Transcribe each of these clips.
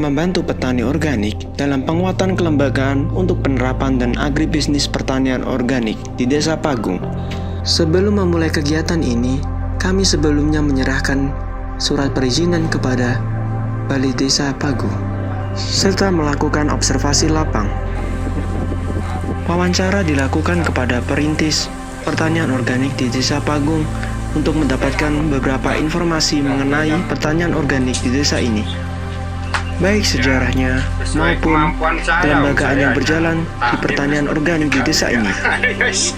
Membantu petani organik dalam penguatan kelembagaan untuk penerapan dan agribisnis pertanian organik di Desa Pagung. Sebelum memulai kegiatan ini, kami sebelumnya menyerahkan surat perizinan kepada Balai Desa Pagung, serta melakukan observasi lapang. Wawancara dilakukan kepada perintis pertanian organik di Desa Pagung untuk mendapatkan beberapa informasi mengenai pertanian organik di desa ini, baik sejarahnya maupun kelembagaan yang berjalan di pertanian organik di desa ini.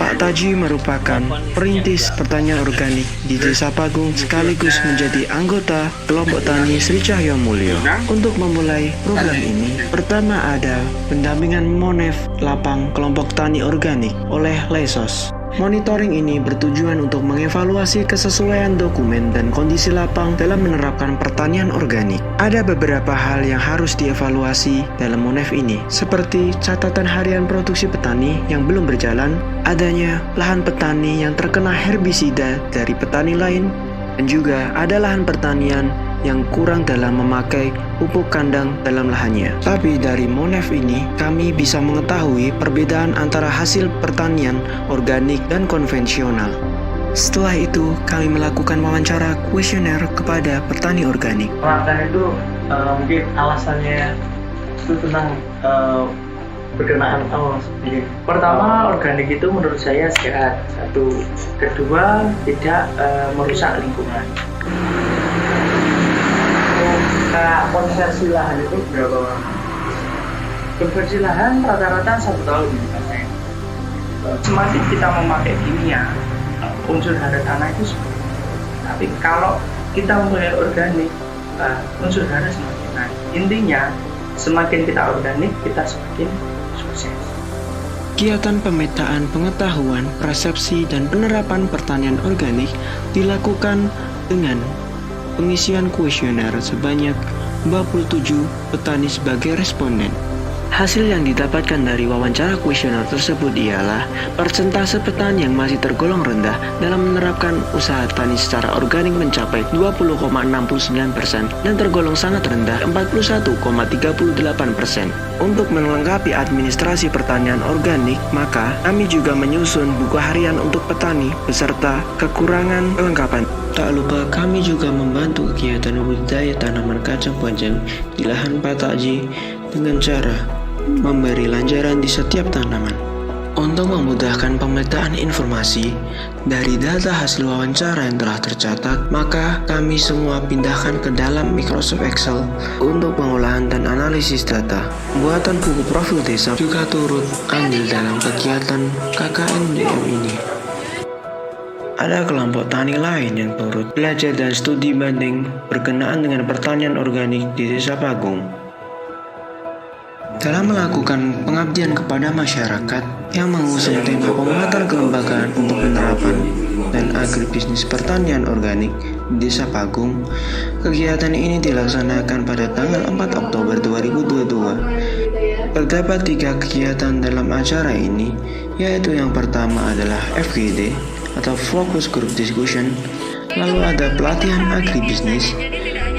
Pak Taji merupakan perintis pertanian organik di Desa Pagung sekaligus menjadi anggota kelompok tani Sri Cahyo Mulyo. Untuk memulai program ini, pertama ada pendampingan Monef Lapang Kelompok Tani Organik oleh Lesos. Monitoring ini bertujuan untuk mengevaluasi kesesuaian dokumen dan kondisi lapang dalam menerapkan pertanian organik. Ada beberapa hal yang harus dievaluasi dalam Monef ini, seperti catatan harian produksi petani yang belum berjalan, adanya lahan petani yang terkena herbisida dari petani lain, dan juga ada lahan pertanian yang kurang dalam memakai pupuk kandang dalam lahannya. Tapi dari Monef ini, kami bisa mengetahui perbedaan antara hasil pertanian organik dan konvensional. Setelah itu, kami melakukan wawancara kuesioner kepada petani organik. Melakukan itu mungkin alasannya itu tentang berkenaan sedikit. Pertama, organik itu menurut saya sehat. Satu, kedua tidak merusak lingkungan. Konversi lahan itu berapa lama? Konversi lahan rata-rata 1 tahun. Semakin kita memakai kimia, unsur hara tanah itu semakin. Tapi kalau kita memulai organik, unsur hara semakin naik. Intinya, semakin kita organik, kita semakin sukses. Kegiatan pemetaan pengetahuan, persepsi, dan penerapan pertanian organik dilakukan dengan pengisian kuesioner sebanyak 27 petani sebagai responden. Hasil yang didapatkan dari wawancara kuesioner tersebut ialah persentase petani yang masih tergolong rendah dalam menerapkan usaha tani secara organik mencapai 20,69% dan tergolong sangat rendah 41,38%. Untuk melengkapi administrasi pertanian organik, maka kami juga menyusun buku harian untuk petani beserta kekurangan kelengkapan. Tak lupa kami juga membantu kegiatan budidaya tanaman kacang panjang di lahan Pak Takji dengan cara memberi lanjaran di setiap tanaman. Untuk memudahkan pemetaan informasi dari data hasil wawancara yang telah tercatat, maka kami semua pindahkan ke dalam Microsoft Excel untuk pengolahan dan analisis data. Buatan buku profil desa juga turut andil dalam kegiatan KKNDM ini. Ada kelompok tani lain yang turut belajar dan studi banding berkenaan dengan pertanian organik di Desa Pagung. Dalam melakukan pengabdian kepada masyarakat yang mengusung tema penguatan kelembagaan untuk penerapan dan agribisnis pertanian organik di Desa Pagung, kegiatan ini dilaksanakan pada tanggal 4 Oktober 2022. Terdapat 3 kegiatan dalam acara ini, yaitu yang pertama adalah FGD atau Focus Group Discussion, lalu ada pelatihan agribisnis,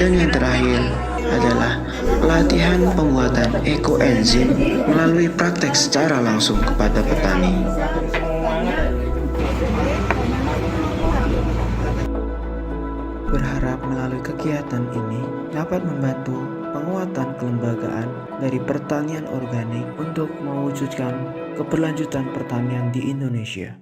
dan yang terakhir adalah pelatihan pembuatan ekoenzim melalui praktek secara langsung kepada petani. Berharap melalui kegiatan ini dapat membantu penguatan kelembagaan dari pertanian organik untuk mewujudkan keberlanjutan pertanian di Indonesia.